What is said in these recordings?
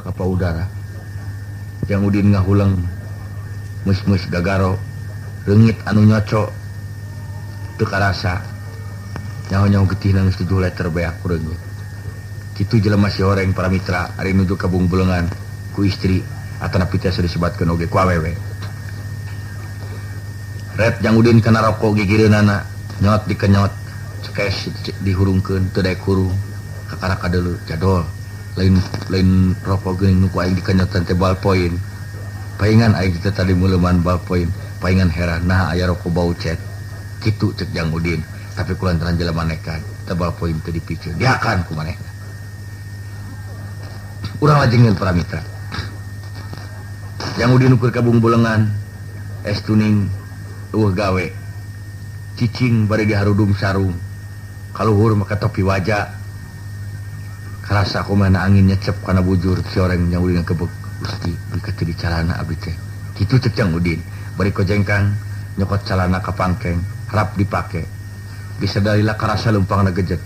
kapal udara yang Udin ngahulang mus-mus gagaro reungit anu nyocok teu karasa nyaho-nyaho getih nang 7 liter beak ku reungit kitu jelema si horeng para mitra ari nuju ka Bungbulengan ku istri atana pita disebatkeun oge ku awewe ret jang Udin kana rokok gigireunana nyot dikenyot cekes dihurungkeun teu daek hurung kakara kadeuleu jadol lain rokok geuning nu ku aing dikenyotan teh ballpoint paingan aing teh tadi muleuman ballpoint paingan heran nah aya rokok bau cet kitu cek jang Udin tapi kulantaran jelema nekat teh ballpoint teh dipiceun diakan ku manehna urang lajengeun para mitra jang Udin ukur ka Bungbulengan es tuning eueuh gawe cicing bari diharudung sarung kaluhur maka topi wajah karasa kumana angin nyecep kana bujur si orang yang Udin kebek Gusti beukeut di calana abdi teh kitu cek jang Udin bari kojengkang nyokot calana ka pangkeng harap dipake bisa dalila karasa leumpangna gejet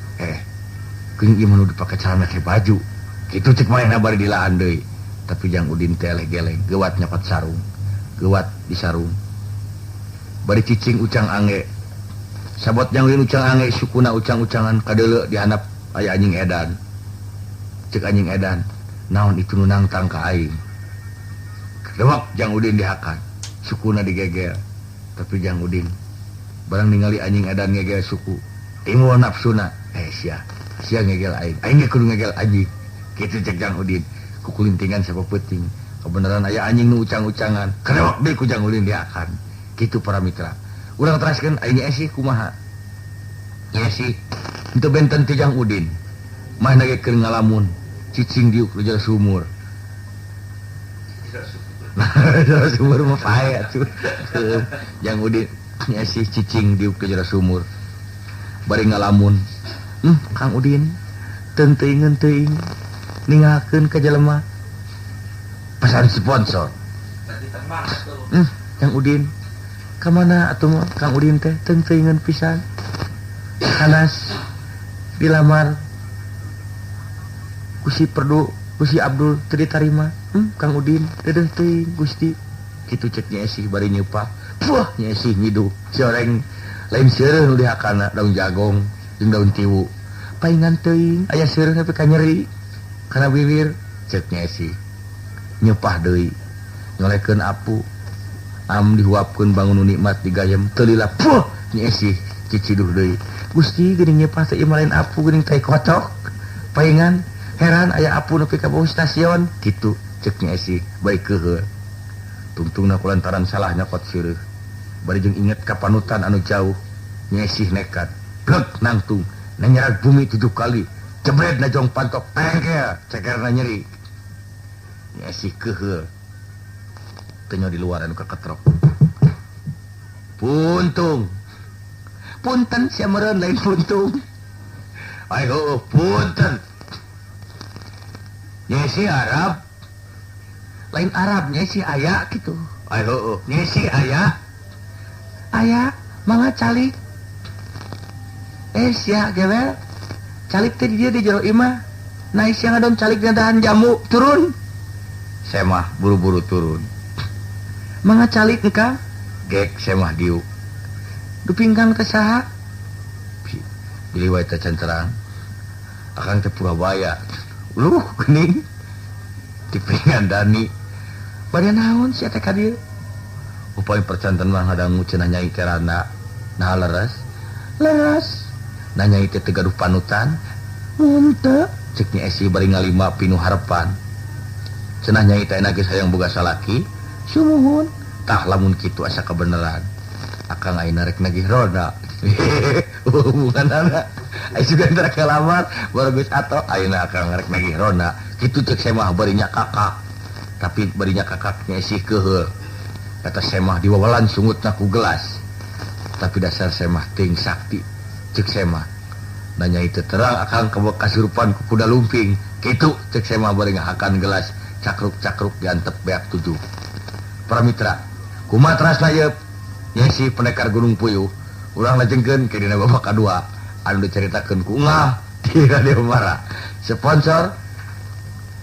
geuning ieu mah dipake calana teh baju kitu cek manehna bari dilaan deui tapi jang Udin teh eleh-geleng geuwat nyokot sarung geuwat di sarung bari cicing ucang angge sabot jang Udin ucang angge sukuna ucang-ucangan kadeuleu dihandap aya anjing edan cek anjing edan naon itu nu nangtang ka aing kedewak jang Udin dihakan sukuna digegel tapi jang Udin barang ningali anjing edan ngegel suku timbul nafsuna sia ngegel aing ge kudu ngegel anjing kitu cek jang Udin kukulintingan sapeuting kebenaran aya anjing nu ucang-ucangan kedewak deui ku jang Udin dihakan kitu para mitra urang teraskeun aing esi kumaha esi henteu benten ti jang Udin mah nage keur ngalamun cicing diuk di jero sumur jero sumur mah pae atuh jang Udin nya si cicing diuk di jero sumur bari ngalamun Kang Udin teuing ningakeun ka jelema pesan sponsor jang Udin ka mana atuh Kang Udin teh teuing pisan kanas dilamar Gusti Perdu Gusti Abdul teu ditarima Kang Udin deudeuh teuing Gusti kitu cek nya sih bari nyeupak puah nya sih ngidu si oreng lain seureun nu dihakana daun jagong jeung daun tiwu paingan teuing aya seureun tapi ka nyeri kana bibir cek nya sih nyeupah deui nyolekeun apu am dihuapkeun bangun nikmat digayem teu lila puah nya sih ciciduh deui Gusti geuning nyeupah teh ieu lain apu geuning tai kocok paingan heran aya apu nepi ka bawah stasiun kitu cek nya sih bari keuheur tungtungna kulantaran salah nyokot seureut bari jeung inget ka panutan anu jauh nya sih nekat blek nangtung nanyerag bumi 7 kali jebret na jong pantok pengkel cekerna nyeri nya sih keuheur teu nya di luar anu kaketrok puntung punten sia meureun lain puntung ayo punten nyesi Arab lain Arab nyesi aya gitu ayo nyesi aya mangga calik sia gewel calik teh di dia di jero imah naik sia ngadon calik gandahan jamu turun saya mah buru-buru turun mangga calik engkang gek saya mah diuk dupinggang teh saha pilih wae teh canterang akang teh Purabaya geuning dipingan Dani bari naon sia teh ka dieu upaya percanten mah ngadangu cenah nyai kerana nah leres nah nyai teh gaduh panutan mun teu cek nya esi bari ngalima pinuh harepan cenah nyai teh geus hayang boga salaki sumuhun tah lamun kitu asa kebenaran akang ayeuna rek nagih roda hubunganana ai sugan tara kalamar bagus ato ayeuna akang rek nagih roda kitu cek saya mah bari nya kakak tapi bari nya kakaknya sih keuheul kata saya mah diwawalan sungutna ku gelas tapi dasar saya mah teuing sakti cek saya mah nanya itu terang akang kasurupan ku kuda lumping kitu cek saya mah bari ngahakan gelas cakruk-cakruk diantep beak 7 para mitra kumaha teras layeup nya si pendekar Gunung Puyuh urang lajengkeun ke dina babak kadua anu dicaritakeun ku Ungah di Radio Mara sponsor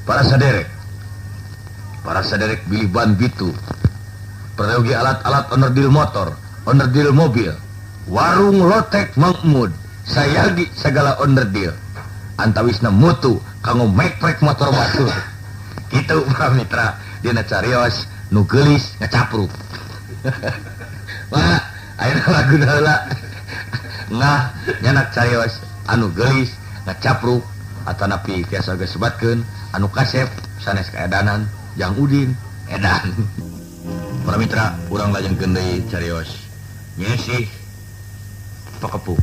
para saderek para saderek bilih ban bitu, pergi alat-alat onderdil motor, onderdil mobil, warung lotek mangmud, sayagi segala onderdil, antawisna mutu kanggo mekrek motor batur. Kitu para mitra dina carios nu geulis ngacapruk. Wah, ayeuna laguna heula. Ngah nyanak carios anu geulis ngacapruk atanapi tiasa geus sebatkeun anu kasep sanes kaedanan Jang Udin edan. Para mitra urang lajengkeun deui carios Nyesih Pakepu.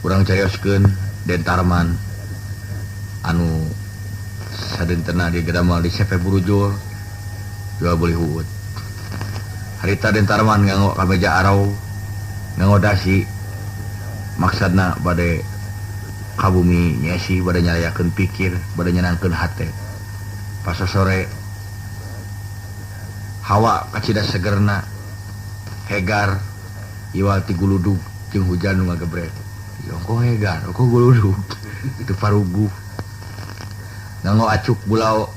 Urang carioskeun Dentarman anu sadentena di gedamal di Sepe Burujul jual beli huut. Harita Dentarman nganggo kameja arau nganggo dasi maksudna bade kabumi Nyesih bade nyalayakeun pikir bade nyenangkeun hate. Pas sore hawa kacida segerna hegar iwal ti guludug jeung hujan nu ngagebrek. Yongko hegar, kok guludug itu parugu nganggo acuk bulau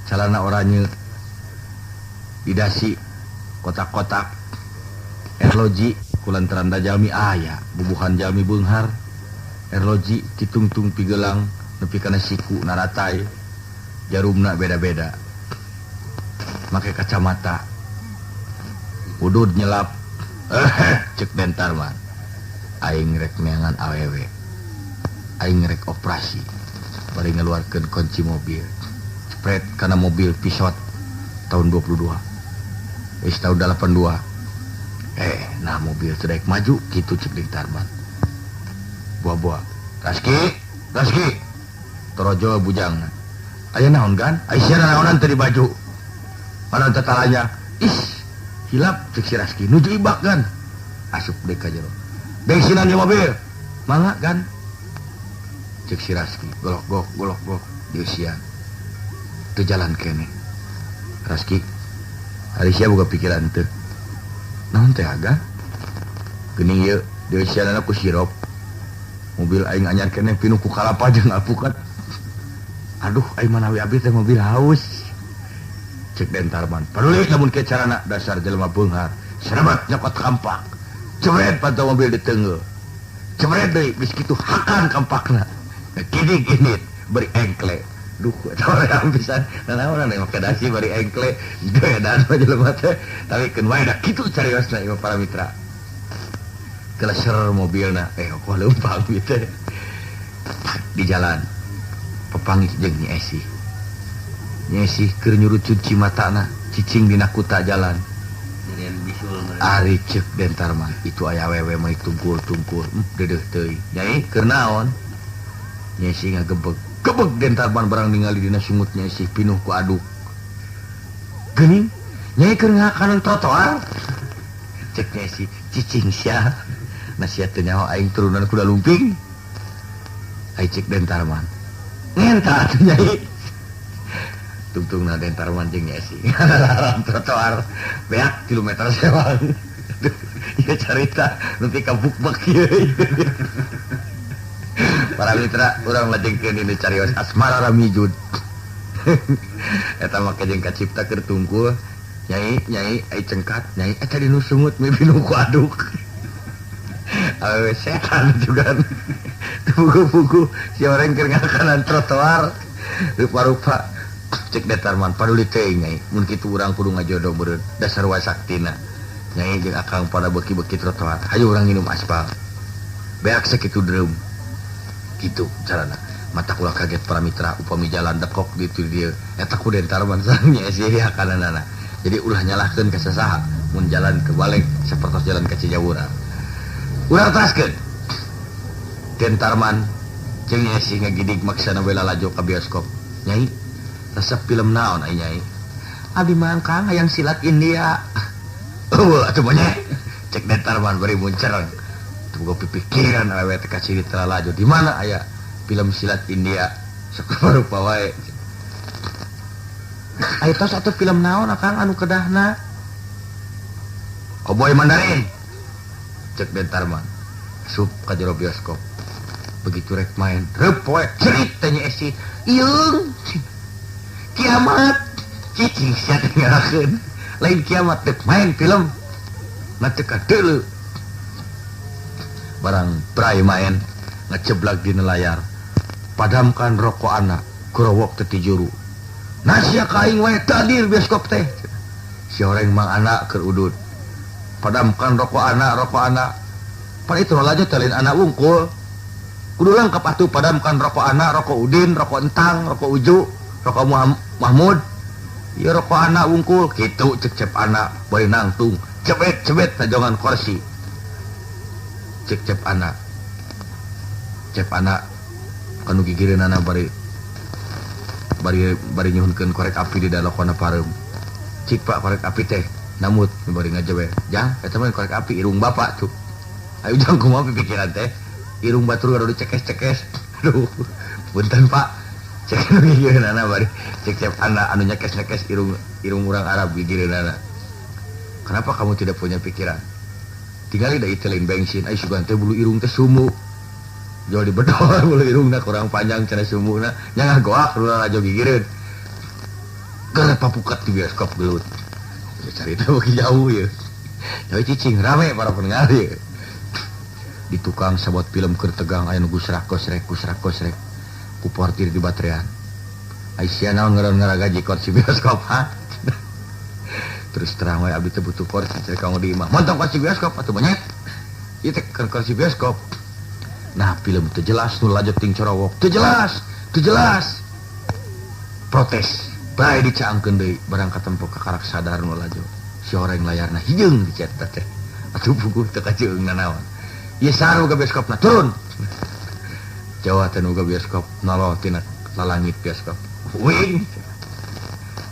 calana oranye didasi kotak-kotak erloji kulantaran da jalmi aya bubuhan jalmi beunghar erloji ditungtung pigelang nepi kana siku naratai jarumna beda-beda make kacamata udud nyelap cek Dentarman aing rek neangan awewe aing rek operasi bari ngeluarkeun kunci mobil spread kana mobil Peugeot tahun 22 tahun 82 nah mobil teu daek maju kitu cek Dentarman buah-buah Raski torojo bujangna aya naon kan aya siana naonan teh di baju mana tetalanya hilap cek si Raski nuju ibak kan asup deui ka jero bensinan di mobil mangga kan cek si Raski golok di usian teu jalan kene Raski hari sia boga pikiran teu naon teh aga geuning ieu di usianna ku sirop mobil aing anyar kene pinuh ku kalapa jeung alpukat. Aduh aing manawi abdi teh mobil haus cek Dentarman paduli lamun ke carana dasar jelema beunghar serebat nyokot kampak cebret pantau mobil di teungeul cebret deui geus kitu hakan kampakna kidik-kinit beri engkle duh eta pisan nanaonan make dasi bari engkle gedan jelema teh tapi keun wae da kitu cariosna ieu para mitra keleser mobilna kok leumpang gitu di jalan pepanggih jeung Nyesih keur nyurucut cimatana cicing dina kuta jalan ari cek Dentarman itu aya awewe mah tungkul deudeuh teuing nyai keur naon Nyesih ngagebeg Dentarman barang ningali dina sungut Nyesih pinuh ku aduk geuning nyai keur ngakanan trotoar cek Nyesih cicing sia nasihat teu nyaho aing turunan kuda lumping ai cek Dentarman ngenta atuh nyai tungtungna Dentarman jeung Nyesih ngararam trotoar beak kilometer sewang ieu carita nepi ka bukbek ieu para mitra urang lajengkeun dina carios Asmara Ramijud eta make jeung kacipta keur tungkul nyai ai cengkat nyai eta dinu sungut mimpi nu ku aduk awewe setan juga buku-buku si orang keur ngakanan trotoar rupa-rupa cek Dentarman paduli teuing nyai mun kitu urang kudu ngajodoh beureun dasar wasaktina nyai jeung akang pada beki-beki trotoar hayu urang nginum aspal beak sakitu dreum kitu carana mata kula kaget para mitra upami jalan dekok ditu dieu eta ku Dentarman sareng Nyesih hakanana jadi ulah nyalahkeun ka sasaha mun jalan ke balik sapertos jalan ka Cijaura urang taskeun Dentarman jeung Nyesih ngagidig maksana we lalajo ka bioskop nyai resep film naon ai nyai abdi mah kang hayang silat India atuh mah nyai cek Dentarman bari muncereng teu boga pipikiran awewe teh ka cirita lalajo di mana aya film silat India sakumarupa wae aya tos atuh film naon akang anu kedahna Cowboy Mandarin cek Dentarman sup ka jero bioskop begitu rek main rep poe cerit teh Nyesih ieu kiamat cicing sia ngarakeun lain kiamat teh main film ngateka deuleu barang prai main ngeceblak di layar padamkan rokok anak kurowok teh juru nasia kaing wae tadir bioskop teh si orang mang anak keur udud padamkan rokok anak pada itu aja talin anak wungkul kudu lengkap atuh padamkan rokok anak rokok udin rokok entang rokok uju rokok Mahmud ya rokok anak wungkul gitu cek anak bari nangtung cebet tajongan kursi cek anak kanu gigireun anak bari nyuhunkeun korek api di dalokona pareum cik pak korek api teh namut bari ngajewe jang eta mah korek api irung bapak tuh ayo jang kumaha pikiran teh irung batur kado dicekes aduh punten pak cek nu gigireun anak bari cek anak anu nyekes irung urang Arab gigireun anak kenapa kamu tidak punya pikiran tinggali da itelin bensin ai sugan teh bulu irung teh sumu jauh di bedol bulu irungna kurang panjang cenah sumuna nya ngagoak urang aja gigireun gara papukat di bioskop gelut ya carita beuki jauh ya tapi cicing rame para pendengar ya di tukang sabot film keur tegang aya nu gusrak-gosrek ku portir di baterean ai sia naon ngaran gaji kursi bioskop ha terus terang wae abdi teh butuh kursi cek kanggo di imah montong kursi bioskop atuh banyak ieu teh kursi bioskop nah film teu jelas nu lajut ting corowok teu jelas protes bae dicaangkeun deui barang katempo ka karak sadar nu lajut si horeng layarna hijeung dicetak teh atuh buku teu kajeungna naon ieu saru ka bioskopna turun Jawa teh nu ka bioskop nalo tina lalangit bioskop wing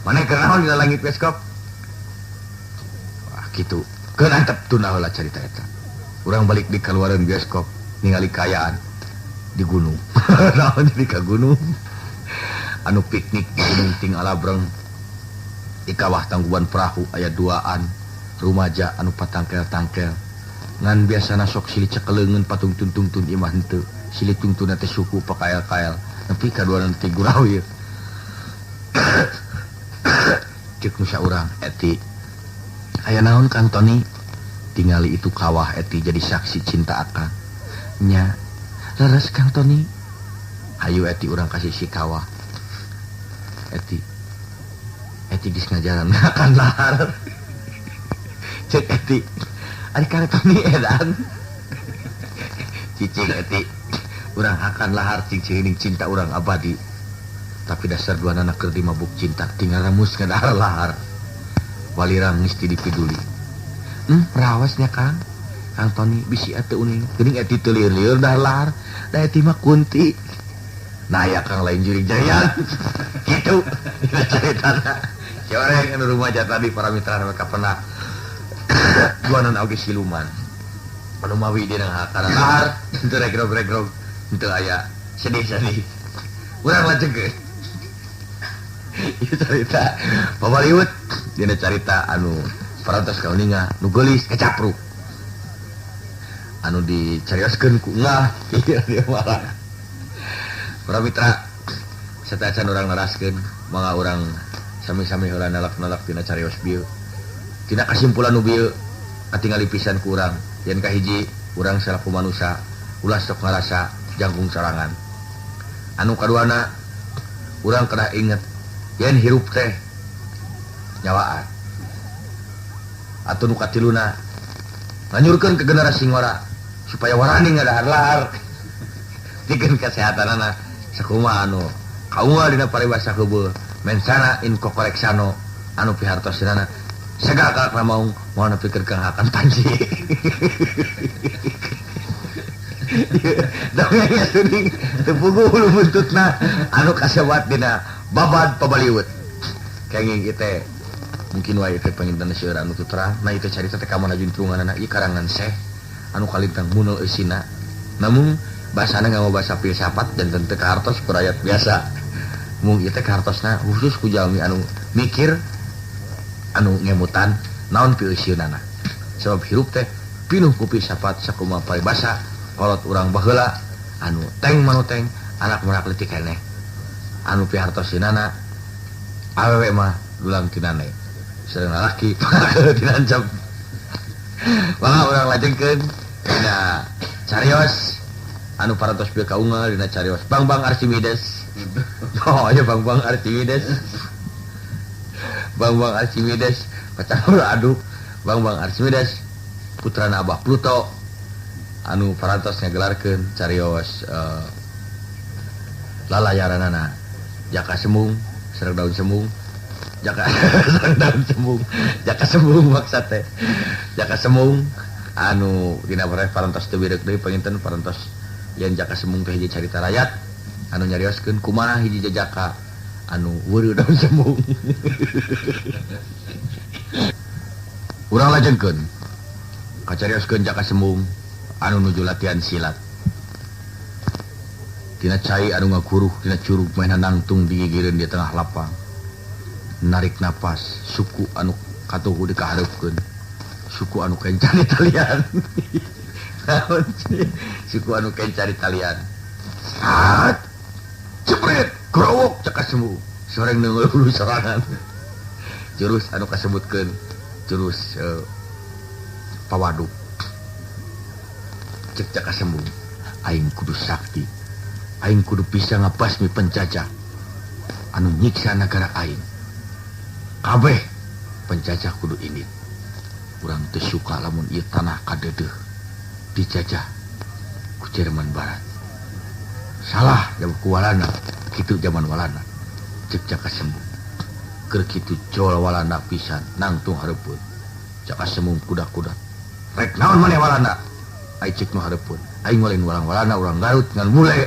mana keur naon di lalangit bioskop gitu keun antep tuna heula carita eta urang balik di kaluareun bioskop ningali kayaan di gunung naon jadi ka gunung anu piknik di gunung ting alabreng di kawah tangguban perahu aya duaan rumaja anu patangkel-tangkel ngan biasana sok silih cekeleungeun patung tuntun imah henteu silih tungtuna teh suku pakael-kael nepi kaduanan teh gurau ieu ceuk nu saurang eti aya naon Kang Tony tingali itu kawah eti jadi saksi cinta akang nya leres Kang Tony hayu eti urang kasih si kawah eti geus ngajaran akan lahar cek eti ari Kang Tony edan cicing eti urang akan lahar cing cinta urang abadi tapi dasar dua anak keur dimabuk cinta tinggal ramus ngadahar lahar walirang mesti dipiduli rawasnya Kang Tony bisi atuh uning geuning eti teu lieur-lieur dah lahar da eti mah kunti nah ya Kang lain juri jaya gitu ceritana si orang anu rumaja tadi para mitra mereka pernah duanan oge siluman anu mawi dina hakana lahar teu regrog teu aya sedih urang lajengkeun ieu carita Hollywood dina carita anu parantos kauninga nu geulis kacapruk anu dicarioskeun ku ngah ieu dia marah para mitra satacan urang naraskeun mangga urang sami-sami heula nalak-nalak tina carios bieu tina kasimpulan nu bieu katingali pisan ku urang yen kahiji urang salaku manusia ulah sok ngarasa jangkung sorangan anu kaduana urang kada inget yen hirup teh nyawaan atuh nu katiluna nganyurkeun ke generasi ngora supaya warani ngadahar lahar pikeun kesehatanana sakumaha anu kaungal dina paribasa heubeul mensana in kokoreksano anu pihartosinana sagala mau nepikeun ka akan panji dongengnya tuning teu puguh ulu buntutna anu kasewat dina babad pabaliut kenging ieu teh mungkin wae teh panginten seueur anu terang nah itu carita teh ka mana juntrunganna ieu karangan Syekh anu kalintang munul eusina namun bahasana nganggo bahasa filsafat dan teu kahartos ku rakyat biasa mung ieu teh kahartosna khusus ku jalmi anu mikir anu ngemutan naon pieuseunana sabab hirup teh pinuh ku filsafat sakumaha paribasa kolot urang baheula anu teng manuteng anak merak leutik keneh anu pihartosinana awewe mah dulang tinane sareng lalaki dinancam mangga urang lajengkeun dina carios anu parantos pieu kaunggel dina carios Bang Archimedes. Oh ya Bang Archimedes. Bang Archimedes pacaur adu Bang Archimedes putrana Abah Pluto anu parantos ngagelarkeun carios lalayaranana Jaka Sembung sareng daun sembung sareng daun sembung Jaka Sembung maksud teh Jaka Sembung anu dina parantos teu birek deui panginten parantos yen Jaka Sembung teh hiji carita rakyat anu nyarioskeun kumaha hiji jajaka anu weureu daun sembung. Urang lajengkeun kacarioskeun Jaka Sembung anu nuju latihan silat tina cai anu ngakuruh tina curug main nangtung digigireun di tengah lapang narik napas suku anu katuhu dikahareupeun suku anu kencan di talian suku anu kencan di talian saat jepret growok Jaka Sembung soreng neuleuh sorangan jurus anu kasebutkeun jurus pawaduk cek Jaka Sembung aing kudu sakti aing kudu bisa ngapasmi penjajah anu nyiksa negara aing kabeh penjajah kudu ini urang teu suka lamun ieu tanah kadeudeuh dijajah ku Jerman Barat salah jaman walana kitu zaman walana cek Jaka Sembung keur kitu jol walana pisan nangtung hareupeun Jaka Sembung kuda-kuda rek naon maneh walana ai cek nu hareupeun aing lain walang-walana urang Garut ngan mule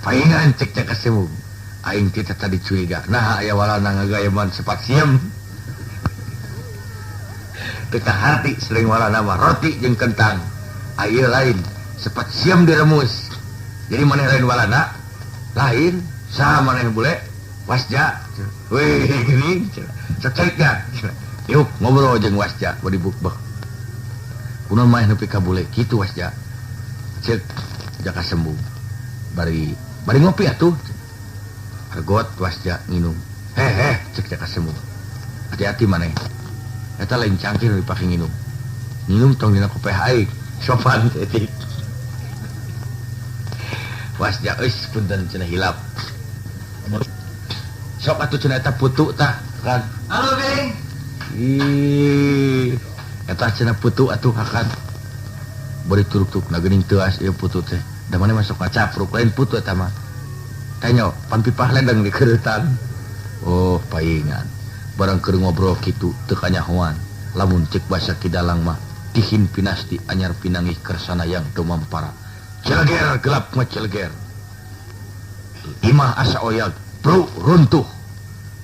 paingan cek Jaka Sembung aing teh tadi curiga nah aya walana ngagayaman sepat siem teu hati sering walana mah roti jeung kentang aya lain sepat siem diremus jadi maneh lain walana lain saha maneh bule wasja weh geuning sok carita yuk ngobrol jeung wasja bari bukbek kunaon maneh nepi ka bule kitu wasja cek Jaka Sembung bari ngopi atuh hargot wasja nginum cek Jaka Sembung hati-hati maneh eta lain cangkir dipake nginum tong dina kopeh aing sopan etik wasja eus punten cenah hilap sok atuh cenah eta putu tah kan halo geng ih eta cenah putu atuh kakan bari turuk-turuk geuning teuas ieu putu teh da maneh masuk ngacapruk lain putu eta mah tanyo pan pipah lendeng di kereutan oh paingan barang keur ngobrol kitu teu kanyahoan lamun cek basa kidalang mah tihin pinasti anyar pinangih kersana yang teu mampara celeger gelap mah celeger imah asa oyag bro runtuh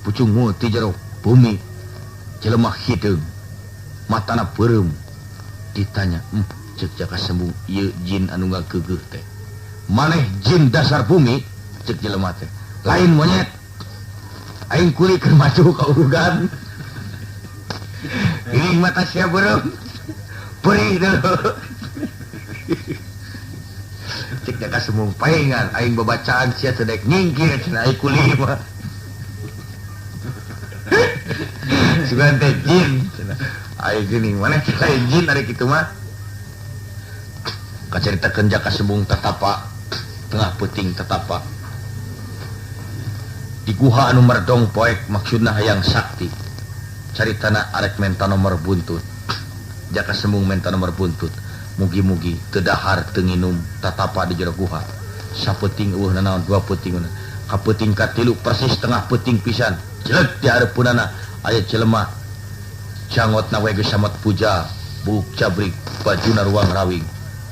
pucung ti jero bumi jelema hideung matana peureum ditanya cek Jaka Sembung ieu jin anu ngageugeuh teh maneh jin dasar bumi cek jelema teh lain monyet aing kulit keur maju ka urugan ini mata sia beureum perih deuleu cek Jaka Sembung paingan aing babacaan sia teu daek nyingkir cenah aing kulit mah sugan teh jin cenah aing geuning maneh lain jin ari kitu mah kacaritakeun Jaka Sembung tatapa tengah peuting tatapa di guha anu merdong poek maksudna hayang sakti caritana arek menta nomor buntut Jaka Sembung menta nomor buntut mugi-mugi teu dahar teu nginum tatapa di jero guha sapeuting eueuh nanaon dua peuting ka peuting katilu persis tengah peuting pisan jeleg di hareupeunana aya jelema jangotna we geus samet puja buk cabrik bajuna ruang rawing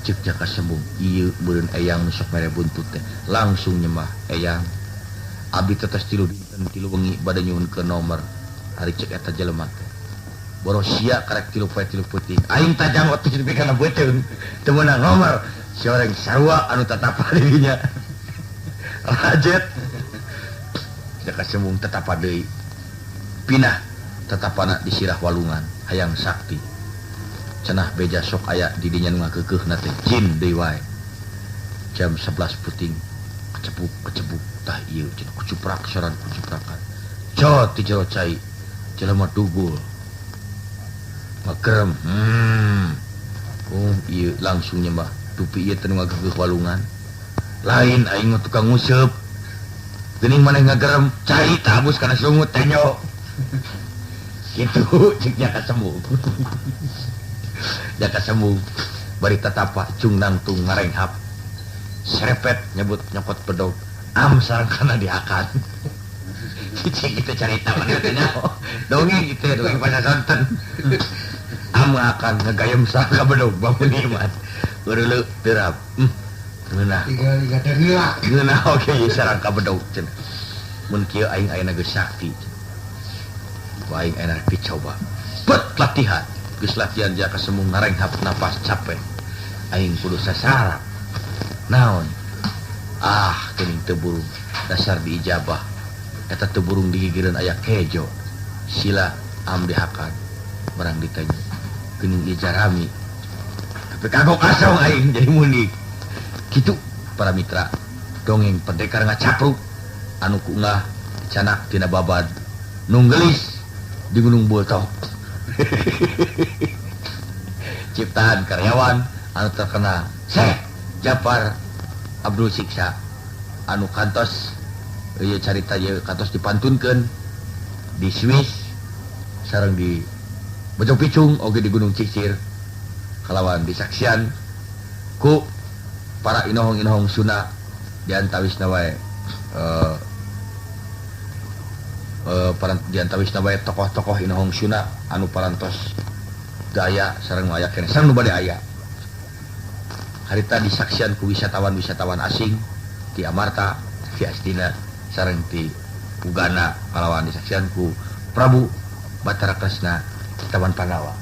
cek Jaka Sembung ieu meureun eyang nu sok mere buntut teh langsung nyembah eyang abi tetes tilu dinten tilu wengi bade nyuhunkeun nomor hari cek eta jelema teh boros sia karek tilu poe tilu peuting aing tajang waktu jadi kana beuteung teu meunang nomor soreng sarua anu tatapa di dinya rajet Jaka Sembung tatapa deui pinah tatapana di sirah walungan hayang sakti cenah beja sok aya di dinya nu ngakeukeuhna teh jin deui wae jam 11 peuting kecebuk tah ieu cenah kucuprak soran kucuprakan cot ti jero cai jelema tugul makrem ieu langsung nyembah tupi ieu teh nu ngageuh walungan lain aing mah tukang nguseup geuning maneh ngagerem cai tabus kana sungut teh nyo kitu ceuk nya kasembung jaka sembung bari tatapa cung nangtung ngarenghap serepet nyebut nyokot bedog sareng kana diakan cicing kita carita mana tanya dongeng gitu ya dongeng pada sonten akan ngegayam sareng ka bedog bangun iman geureuleuk terap ngeunah ngeunah oke sareng ka bedog cenah mun kieu aing ayeuna geus sakti aing ayeuna dicoba bet latihan geus latihan jaka semung ngarenghap napas capek aing kudu sasarap naon geuning teu burung dasar diijabah eta teu burung digigireun aya kejo sila am dihakan barang ditanya geuning ieu jarami tapi kagok asong aing jadi munik kitu para mitra dongeng pendekar ngacapruk anu kuungah canak tina babad nunggelis di Gunung Bultok ciptaan karyawan anu terkenal Syekh Jafar Abdul Siksa anu kantos ieu carita ieu kantos dipantunkeun di Swiss sareng di Bojong Picung oge di Gunung Cicir kalawan disaksian ku para inohong-inohong Sunda diantawisna wae diantawisna wae tokoh-tokoh inohong Sunda anu parantos daya sareng aya keneh sareng nu bade aya harita disaksian ku wisatawan-wisatawan asing ti Amarta ti Astina sareng ti Ugana kalawan disaksian ku Prabu Batara Kresna Taman Pandawa